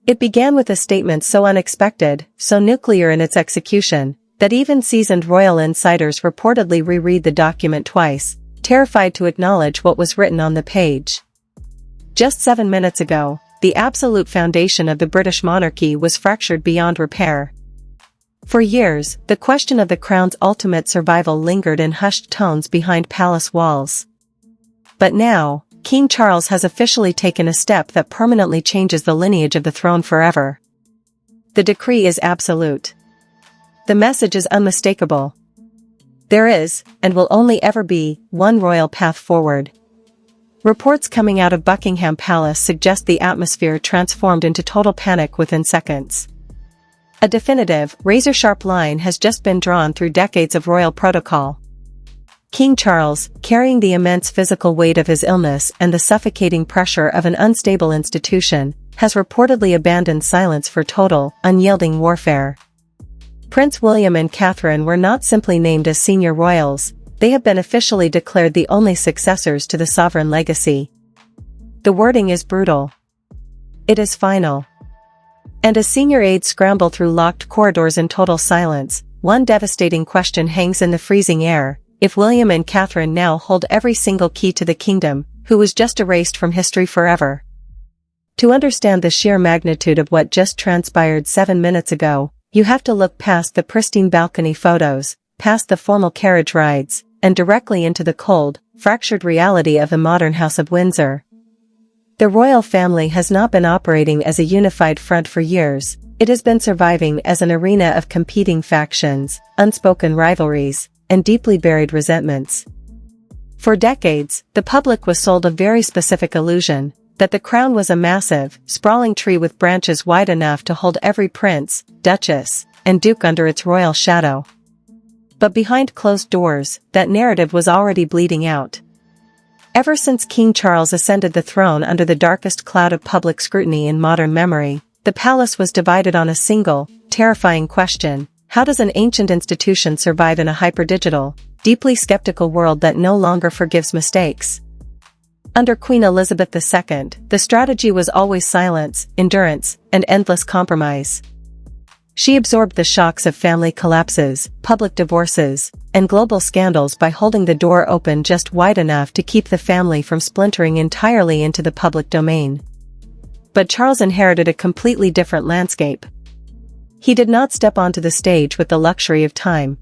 It began with a statement so unexpected, so nuclear in its execution, that even seasoned royal insiders reportedly reread the document twice, terrified to acknowledge what was written on the page. Just 7 minutes ago, the absolute foundation of the British monarchy was fractured beyond repair. For years, the question of the crown's ultimate survival lingered in hushed tones behind palace walls. But now, King Charles has officially taken a step that permanently changes the lineage of the throne forever. The decree is absolute. The message is unmistakable. There is, and will only ever be, one royal path forward. Reports coming out of Buckingham Palace suggest the atmosphere transformed into total panic within seconds. A definitive, razor-sharp line has just been drawn through decades of royal protocol. King Charles, carrying the immense physical weight of his illness and the suffocating pressure of an unstable institution, has reportedly abandoned silence for total, unyielding warfare. Prince William and Catherine were not simply named as senior royals, they have been officially declared the only successors to the sovereign legacy. The wording is brutal. It is final. And as senior aides scramble through locked corridors in total silence, one devastating question hangs in the freezing air: if William and Catherine now hold every single key to the kingdom, who was just erased from history forever? To understand the sheer magnitude of what just transpired 7 minutes ago, you have to look past the pristine balcony photos, past the formal carriage rides, and directly into the cold, fractured reality of the modern House of Windsor. The royal family has not been operating as a unified front for years, it has been surviving as an arena of competing factions, unspoken rivalries, and deeply buried resentments. For decades, the public was sold a very specific illusion, that the crown was a massive, sprawling tree with branches wide enough to hold every prince, duchess, and duke under its royal shadow. But behind closed doors, that narrative was already bleeding out. Ever since King Charles ascended the throne under the darkest cloud of public scrutiny in modern memory, the palace was divided on a single, terrifying question: how does an ancient institution survive in a hyper-digital, deeply skeptical world that no longer forgives mistakes? Under Queen Elizabeth II, the strategy was always silence, endurance, and endless compromise. She absorbed the shocks of family collapses, public divorces, and global scandals by holding the door open just wide enough to keep the family from splintering entirely into the public domain. But Charles inherited a completely different landscape. He did not step onto the stage with the luxury of time.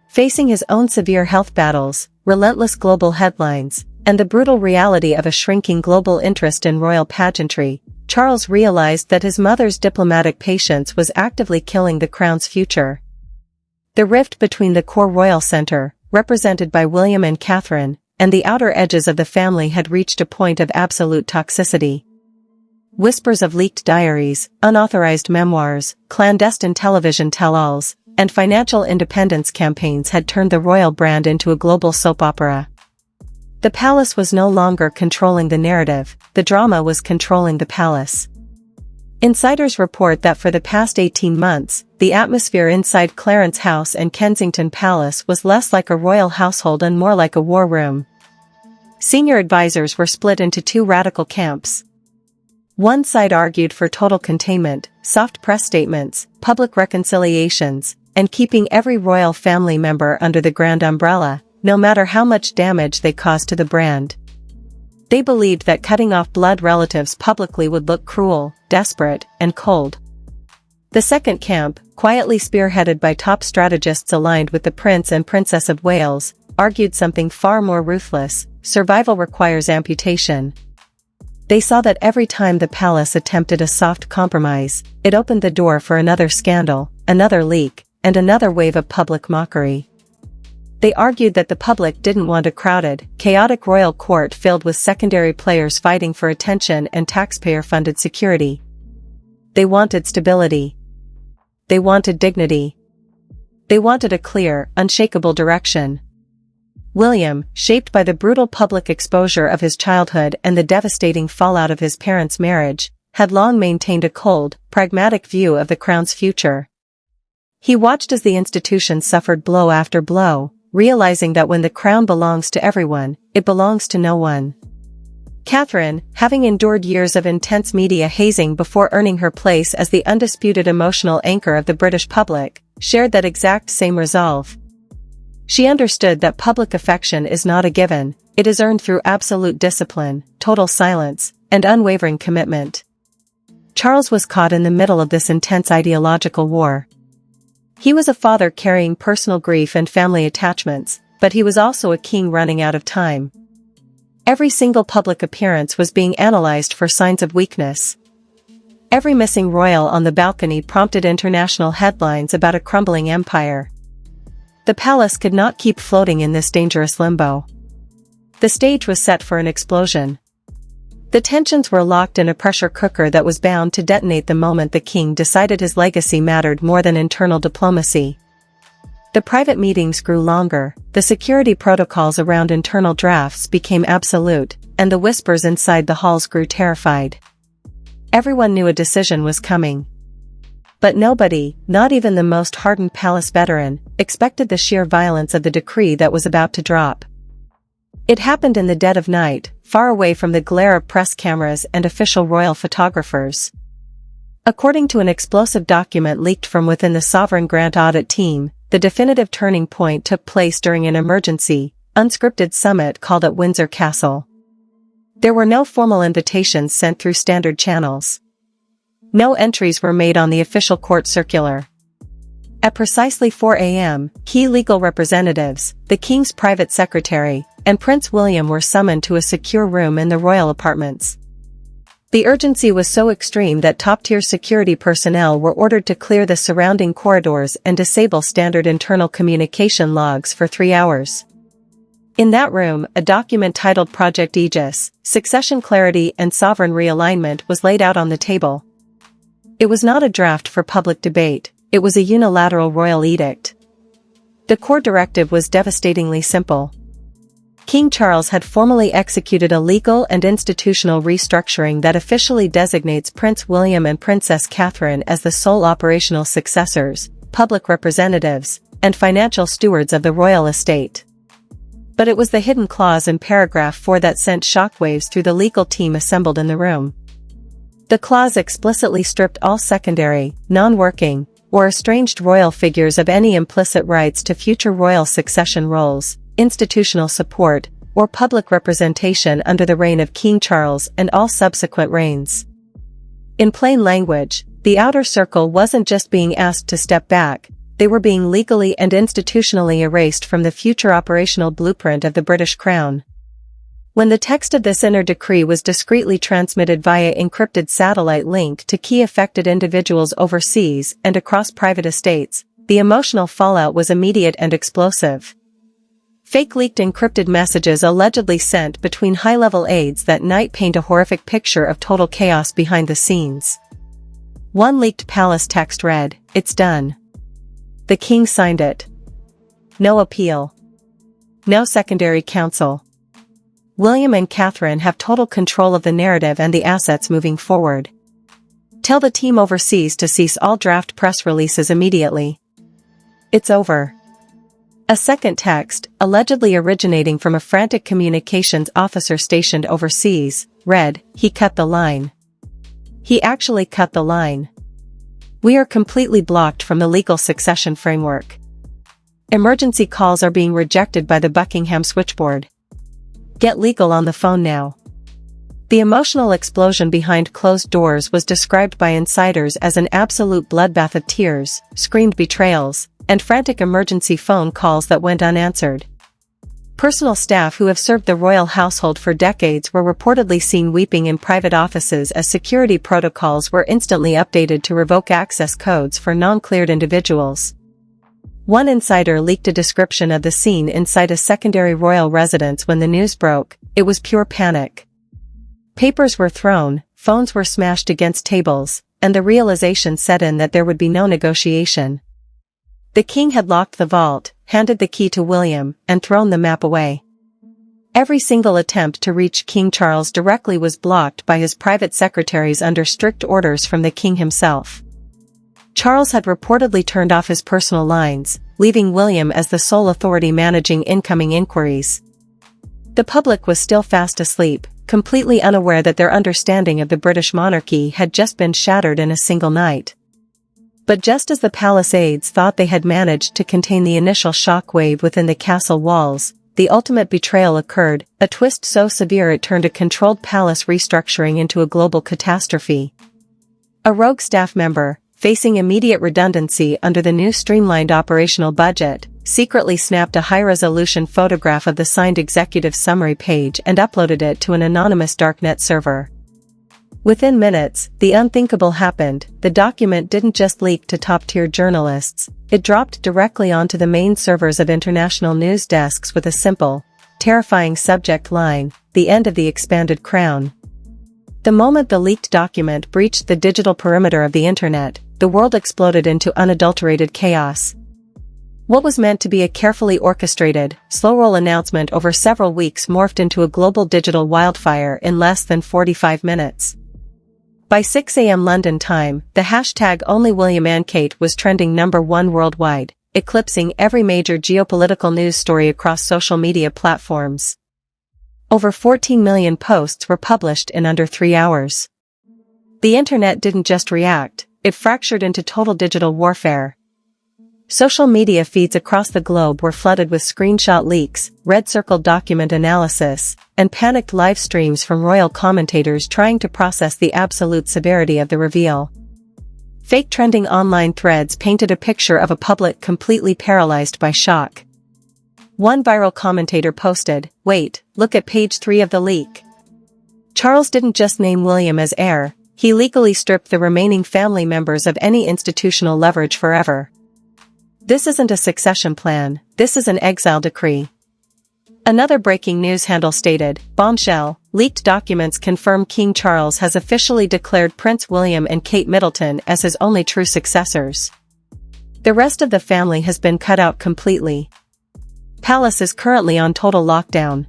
Facing his own severe health battles, relentless global headlines, and the brutal reality of a shrinking global interest in royal pageantry, Charles realized that his mother's diplomatic patience was actively killing the crown's future. The rift between the core royal center, represented by William and Catherine, and the outer edges of the family had reached a point of absolute toxicity. Whispers of leaked diaries, unauthorized memoirs, clandestine television tell-alls, and financial independence campaigns had turned the royal brand into a global soap opera. The palace was no longer controlling the narrative, the drama was controlling the palace. Insiders report that for the past 18 months, the atmosphere inside Clarence House and Kensington Palace was less like a royal household and more like a war room. Senior advisors were split into two radical camps. One side argued for total containment, soft press statements, public reconciliations, and keeping every royal family member under the grand umbrella, no matter how much damage they caused to the brand. They believed that cutting off blood relatives publicly would look cruel, desperate, and cold. The second camp, quietly spearheaded by top strategists aligned with the Prince and Princess of Wales, argued something far more ruthless: survival requires amputation. They saw that every time the palace attempted a soft compromise, it opened the door for another scandal, another leak, and another wave of public mockery. They argued that the public didn't want a crowded, chaotic royal court filled with secondary players fighting for attention and taxpayer-funded security. They wanted stability. They wanted dignity. They wanted a clear, unshakable direction. William, shaped by the brutal public exposure of his childhood and the devastating fallout of his parents' marriage, had long maintained a cold, pragmatic view of the crown's future. He watched as the institution suffered blow after blow, realizing that when the crown belongs to everyone, it belongs to no one. Catherine, having endured years of intense media hazing before earning her place as the undisputed emotional anchor of the British public, shared that exact same resolve. She understood that public affection is not a given, it is earned through absolute discipline, total silence, and unwavering commitment. Charles was caught in the middle of this intense ideological war. He was a father carrying personal grief and family attachments, but he was also a king running out of time. Every single public appearance was being analyzed for signs of weakness. Every missing royal on the balcony prompted international headlines about a crumbling empire. The palace could not keep floating in this dangerous limbo. The stage was set for an explosion. The tensions were locked in a pressure cooker that was bound to detonate the moment the king decided his legacy mattered more than internal diplomacy. The private meetings grew longer, the security protocols around internal drafts became absolute, and the whispers inside the halls grew terrified. Everyone knew a decision was coming. But nobody, not even the most hardened palace veteran, expected the sheer violence of the decree that was about to drop. It happened in the dead of night, far away from the glare of press cameras and official royal photographers. According to an explosive document leaked from within the Sovereign Grant Audit team, the definitive turning point took place during an emergency, unscripted summit called at Windsor Castle. There were no formal invitations sent through standard channels. No entries were made on the official court circular. At precisely 4 a.m., key legal representatives, the King's private secretary, and Prince William were summoned to a secure room in the royal apartments. The urgency was so extreme that top-tier security personnel were ordered to clear the surrounding corridors and disable standard internal communication logs for 3 hours. In that room, a document titled Project Aegis, Succession Clarity and Sovereign Realignment was laid out on the table. It was not a draft for public debate, it was a unilateral royal edict. The core directive was devastatingly simple. King Charles had formally executed a legal and institutional restructuring that officially designates Prince William and Princess Catherine as the sole operational successors, public representatives, and financial stewards of the royal estate. But it was the hidden clause in paragraph 4 that sent shockwaves through the legal team assembled in the room. The clause explicitly stripped all secondary, non-working, or estranged royal figures of any implicit rights to future royal succession roles, institutional support, or public representation under the reign of King Charles and all subsequent reigns. In plain language, the outer circle wasn't just being asked to step back, they were being legally and institutionally erased from the future operational blueprint of the British Crown. When the text of this inner decree was discreetly transmitted via encrypted satellite link to key affected individuals overseas and across private estates, the emotional fallout was immediate and explosive. Fake leaked encrypted messages allegedly sent between high-level aides that night paint a horrific picture of total chaos behind the scenes. One leaked palace text read, "It's done. The king signed it. No appeal. No secondary counsel. William and Catherine have total control of the narrative and the assets moving forward. Tell the team overseas to cease all draft press releases immediately. It's over." A second text, allegedly originating from a frantic communications officer stationed overseas, read, "He cut the line. He actually cut the line. We are completely blocked from the legal succession framework. Emergency calls are being rejected by the Buckingham switchboard. Get legal on the phone now." The emotional explosion behind closed doors was described by insiders as an absolute bloodbath of tears, screamed betrayals, and frantic emergency phone calls that went unanswered. Personal staff who have served the royal household for decades were reportedly seen weeping in private offices as security protocols were instantly updated to revoke access codes for non-cleared individuals. One insider leaked a description of the scene inside a secondary royal residence when the news broke. It was pure panic. Papers were thrown, phones were smashed against tables, and the realization set in that there would be no negotiation. The king had locked the vault, handed the key to William, and thrown the map away. Every single attempt to reach King Charles directly was blocked by his private secretaries under strict orders from the king himself. Charles had reportedly turned off his personal lines, leaving William as the sole authority managing incoming inquiries. The public was still fast asleep, completely unaware that their understanding of the British monarchy had just been shattered in a single night. But just as the palace aides thought they had managed to contain the initial shockwave within the castle walls, the ultimate betrayal occurred, a twist so severe it turned a controlled palace restructuring into a global catastrophe. A rogue staff member, facing immediate redundancy under the new streamlined operational budget, secretly snapped a high-resolution photograph of the signed executive summary page and uploaded it to an anonymous darknet server. Within minutes, the unthinkable happened. The document didn't just leak to top-tier journalists, it dropped directly onto the main servers of international news desks with a simple, terrifying subject line, "The end of the expanded crown." The moment the leaked document breached the digital perimeter of the internet, the world exploded into unadulterated chaos. What was meant to be a carefully orchestrated, slow-roll announcement over several weeks morphed into a global digital wildfire in less than 45 minutes. By 6 a.m. London time, the hashtag #OnlyWilliamAndKate was trending #1 worldwide, eclipsing every major geopolitical news story across social media platforms. Over 14 million posts were published in under 3 hours. The internet didn't just react, it fractured into total digital warfare. Social media feeds across the globe were flooded with screenshot leaks, red-circled document analysis, and panicked live streams from royal commentators trying to process the absolute severity of the reveal. Fake trending online threads painted a picture of a public completely paralyzed by shock. One viral commentator posted, "Wait, look at page 3 of the leak. Charles didn't just name William as heir, he legally stripped the remaining family members of any institutional leverage forever. This isn't a succession plan, this is an exile decree." Another breaking news handle stated, "Bombshell, leaked documents confirm King Charles has officially declared Prince William and Kate Middleton as his only true successors. The rest of the family has been cut out completely." Palace is currently on total lockdown.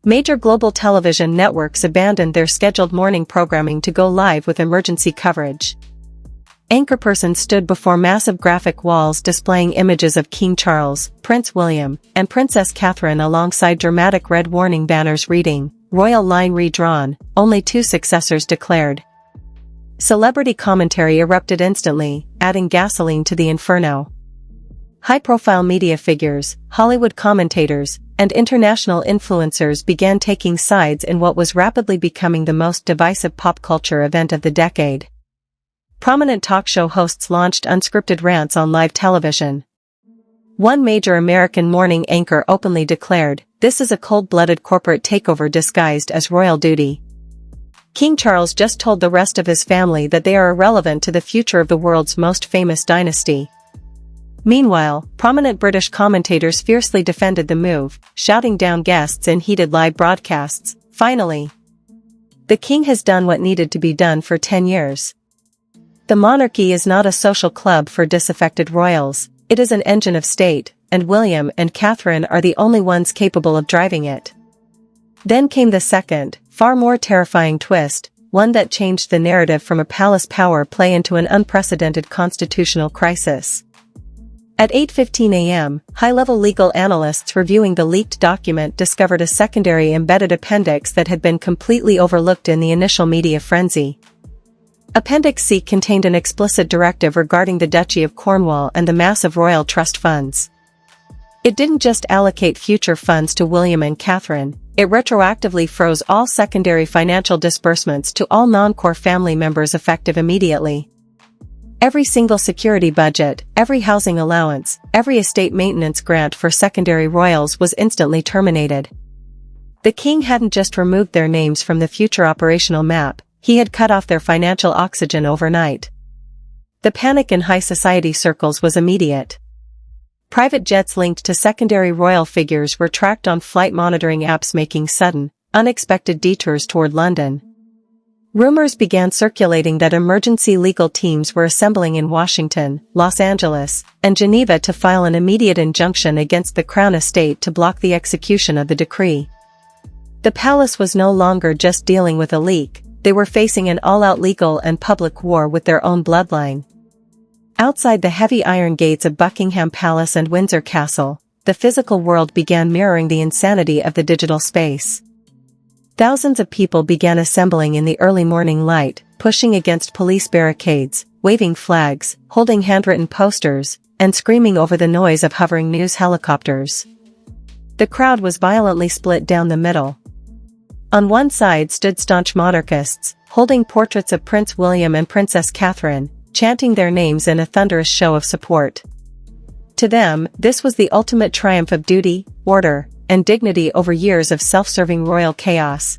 Major global television networks abandoned their scheduled morning programming to go live with emergency coverage. Anchorpersons stood before massive graphic walls displaying images of King Charles, Prince William, and Princess Catherine alongside dramatic red warning banners reading, "Royal line redrawn, only 2 successors declared." Celebrity commentary erupted instantly, adding gasoline to the inferno. High-profile media figures, Hollywood commentators, and international influencers began taking sides in what was rapidly becoming the most divisive pop culture event of the decade. Prominent talk show hosts launched unscripted rants on live television. One major American morning anchor openly declared, "This is a cold-blooded corporate takeover disguised as royal duty. King Charles just told the rest of his family that they are irrelevant to the future of the world's most famous dynasty." Meanwhile, prominent British commentators fiercely defended the move, shouting down guests in heated live broadcasts, "Finally! The king has done what needed to be done for 10 years. The monarchy is not a social club for disaffected royals, it is an engine of state, and William and Catherine are the only ones capable of driving it." Then came the second, far more terrifying twist, one that changed the narrative from a palace power play into an unprecedented constitutional crisis. At 8:15 a.m., high-level legal analysts reviewing the leaked document discovered a secondary embedded appendix that had been completely overlooked in the initial media frenzy. Appendix C contained an explicit directive regarding the Duchy of Cornwall and the massive royal trust funds. It didn't just allocate future funds to William and Catherine, it retroactively froze all secondary financial disbursements to all non-core family members effective immediately. Every single security budget, every housing allowance, every estate maintenance grant for secondary royals was instantly terminated. The king hadn't just removed their names from the future operational map, he had cut off their financial oxygen overnight. The panic in high society circles was immediate. Private jets linked to secondary royal figures were tracked on flight monitoring apps, making sudden, unexpected detours toward London. Rumors began circulating that emergency legal teams were assembling in Washington, Los Angeles, and Geneva to file an immediate injunction against the Crown Estate to block the execution of the decree. The palace was no longer just dealing with a leak, they were facing an all-out legal and public war with their own bloodline. Outside the heavy iron gates of Buckingham Palace and Windsor Castle, the physical world began mirroring the insanity of the digital space. Thousands of people began assembling in the early morning light, pushing against police barricades, waving flags, holding handwritten posters, and screaming over the noise of hovering news helicopters. The crowd was violently split down the middle. On one side stood staunch monarchists, holding portraits of Prince William and Princess Catherine, chanting their names in a thunderous show of support. To them, this was the ultimate triumph of duty, order, and dignity over years of self-serving royal chaos.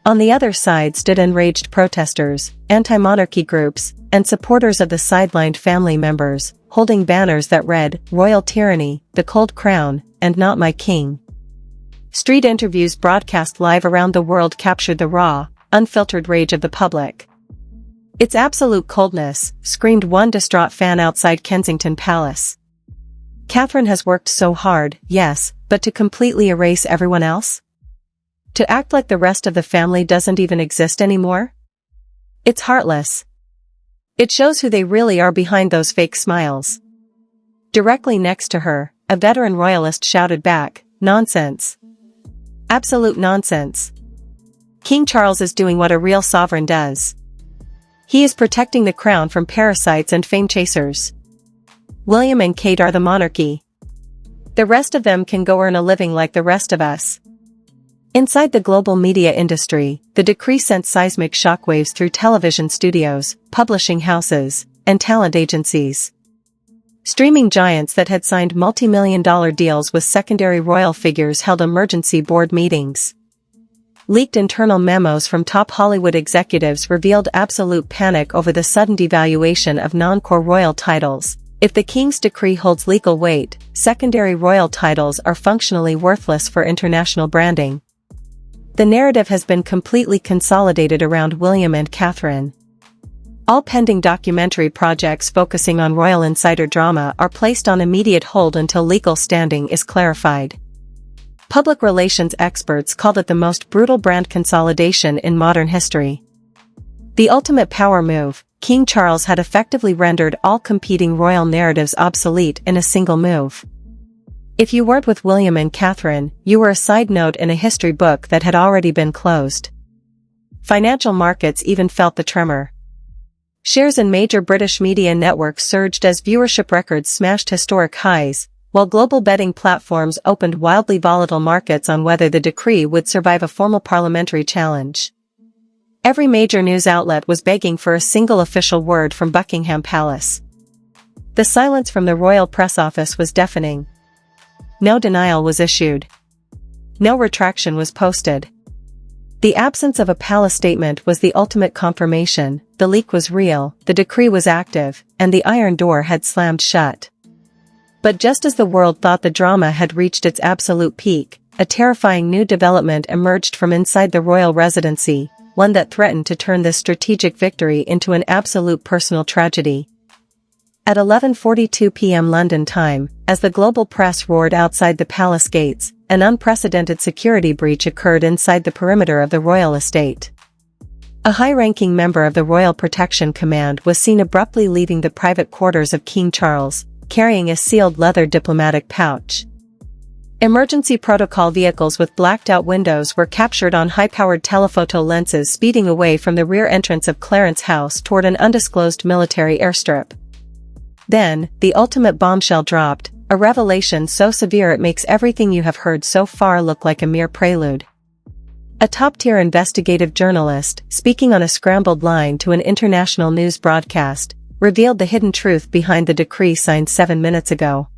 On the other side stood enraged protesters, anti-monarchy groups, and supporters of the sidelined family members, holding banners that read, "Royal Tyranny, the Cold Crown, and Not My King." Street interviews broadcast live around the world captured the raw, unfiltered rage of the public. "It's absolute coldness," screamed one distraught fan outside Kensington Palace. "Catherine has worked so hard, yes, but to completely erase everyone else? To act like the rest of the family doesn't even exist anymore? It's heartless. It shows who they really are behind those fake smiles." Directly next to her, a veteran royalist shouted back, "Nonsense. Absolute nonsense. King Charles is doing what a real sovereign does. He is protecting the crown from parasites and fame chasers. William and Kate are the monarchy. The rest of them can go earn a living like the rest of us." Inside the global media industry, the decree sent seismic shockwaves through television studios, publishing houses, and talent agencies. Streaming giants that had signed multi-million-dollar deals with secondary royal figures held emergency board meetings. Leaked internal memos from top Hollywood executives revealed absolute panic over the sudden devaluation of non-core royal titles. If the king's decree holds legal weight, secondary royal titles are functionally worthless for international branding. The narrative has been completely consolidated around William and Catherine. All pending documentary projects focusing on royal insider drama are placed on immediate hold until legal standing is clarified. Public relations experts called it the most brutal brand consolidation in modern history. The ultimate power move, King Charles had effectively rendered all competing royal narratives obsolete in a single move. If you weren't with William and Catherine, you were a side note in a history book that had already been closed. Financial markets even felt the tremor. Shares in major British media networks surged as viewership records smashed historic highs, while global betting platforms opened wildly volatile markets on whether the decree would survive a formal parliamentary challenge. Every major news outlet was begging for a single official word from Buckingham Palace. The silence from the royal press office was deafening. No denial was issued. No retraction was posted. The absence of a palace statement was the ultimate confirmation. The leak was real, the decree was active, and the iron door had slammed shut. But just as the world thought the drama had reached its absolute peak, a terrifying new development emerged from inside the royal residency, one that threatened to turn this strategic victory into an absolute personal tragedy. At 11:42 p.m. London time, as the global press roared outside the palace gates, an unprecedented security breach occurred inside the perimeter of the royal estate. A high-ranking member of the Royal Protection Command was seen abruptly leaving the private quarters of King Charles, carrying a sealed leather diplomatic pouch. Emergency protocol vehicles with blacked-out windows were captured on high-powered telephoto lenses speeding away from the rear entrance of Clarence House toward an undisclosed military airstrip. Then, the ultimate bombshell dropped, a revelation so severe it makes everything you have heard so far look like a mere prelude. A top-tier investigative journalist, speaking on a scrambled line to an international news broadcast, revealed the hidden truth behind the decree signed 7 minutes ago.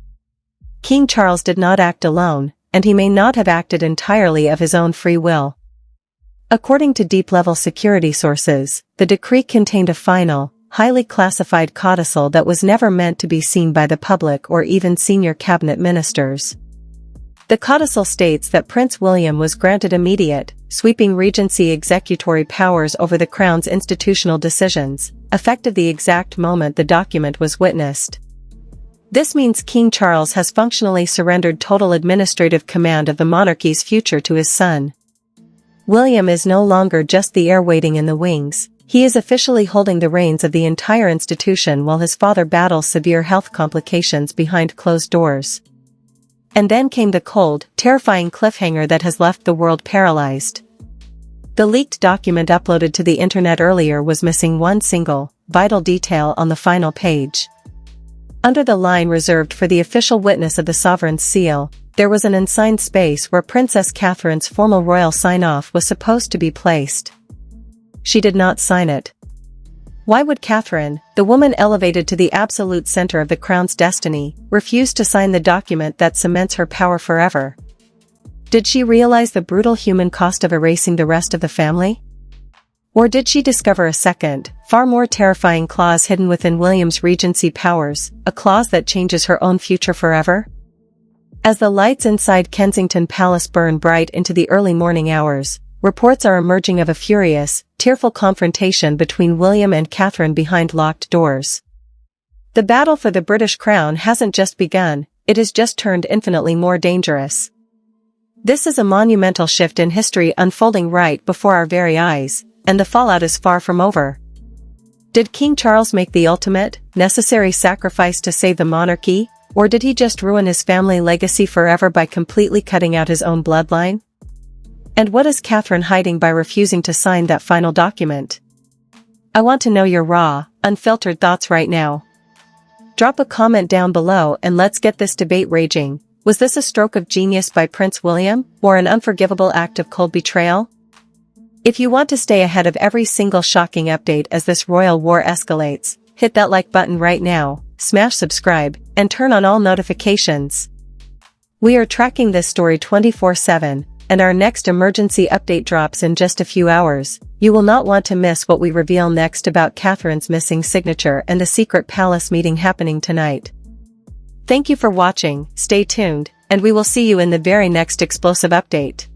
King Charles did not act alone, and he may not have acted entirely of his own free will. According to deep-level security sources, the decree contained a final, highly classified codicil that was never meant to be seen by the public or even senior cabinet ministers. The codicil states that Prince William was granted immediate, sweeping regency executory powers over the Crown's institutional decisions, effective the exact moment the document was witnessed. This means King Charles has functionally surrendered total administrative command of the monarchy's future to his son. William is no longer just the heir waiting in the wings. He is officially holding the reins of the entire institution while his father battles severe health complications behind closed doors. And then came the cold, terrifying cliffhanger that has left the world paralyzed. The leaked document uploaded to the internet earlier was missing one single, vital detail on the final page. Under the line reserved for the official witness of the sovereign's seal, there was an unsigned space where Princess Catherine's formal royal sign-off was supposed to be placed. She did not sign it. Why would Catherine, the woman elevated to the absolute center of the crown's destiny, refuse to sign the document that cements her power forever? Did she realize the brutal human cost of erasing the rest of the family? Or did she discover a second, far more terrifying clause hidden within William's regency powers, a clause that changes her own future forever? As the lights inside Kensington Palace burn bright into the early morning hours, reports are emerging of a furious, tearful confrontation between William and Catherine behind locked doors. The battle for the British crown hasn't just begun, it has just turned infinitely more dangerous. This is a monumental shift in history unfolding right before our very eyes, and the fallout is far from over. Did King Charles make the ultimate, necessary sacrifice to save the monarchy, or did he just ruin his family legacy forever by completely cutting out his own bloodline? And what is Catherine hiding by refusing to sign that final document? I want to know your raw, unfiltered thoughts right now. Drop a comment down below and let's get this debate raging. Was this a stroke of genius by Prince William, or an unforgivable act of cold betrayal? If you want to stay ahead of every single shocking update as this royal war escalates, hit that like button right now, smash subscribe, and turn on all notifications. We are tracking this story 24/7, and our next emergency update drops in just a few hours. You will not want to miss what we reveal next about Catherine's missing signature and the secret palace meeting happening tonight. Thank you for watching, stay tuned, and we will see you in the very next explosive update.